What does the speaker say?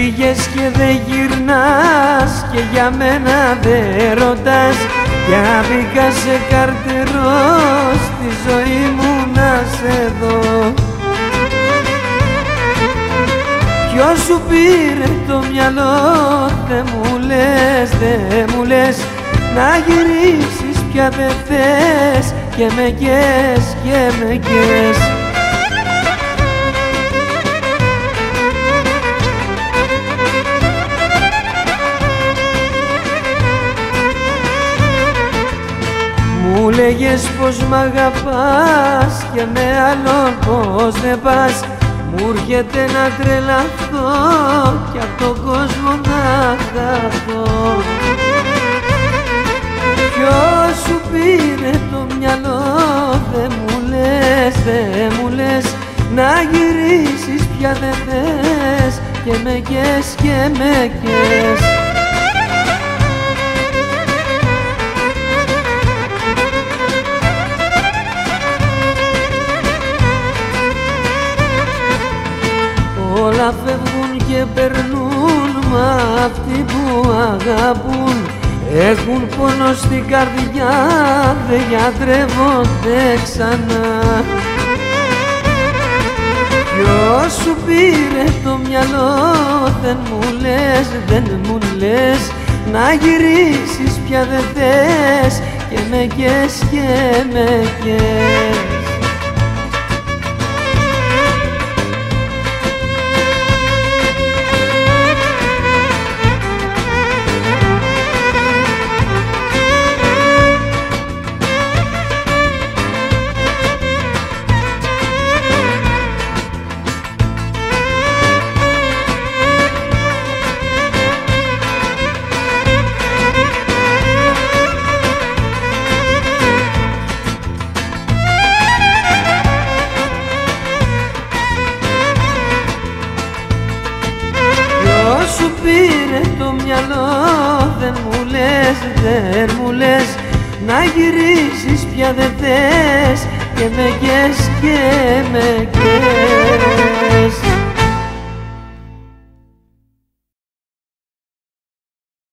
Πήγες και δεν γυρνάς και για μένα δεν ρωτάς, για μπήκα σε καρτερό στη ζωή μου να σε δω. Ποιος σου πήρε το μυαλό, δεν μου λες, δεν μου λες, να γυρίσεις πια δεν θες και με κες και με κες. Μου λέγες πως μ' αγαπάς και με άλλον πως δεν πας. Μου έρχεται να τρελαθώ κι απ' τον κόσμο να χαθώ. Ποιος σου πήρε το μυαλό, δεν μου λες, δεν μου λες, να γυρίσεις πια δεν θες και με κες και με κες. Όλα φεύγουν και περνούν, μα αυτοί που αγαπούν έχουν πόνο στην καρδιά, δεν γιατρεύονται ξανά. Ποιος σου πήρε το μυαλό, δεν μου λες, δεν μου λες, να γυρίσεις πια δεν θες και με κες και με κες. Σου πήρε το μυαλό, δεν μου λες, δεν μου λες, να γυρίσεις πια δεν θες και με κες και με κες.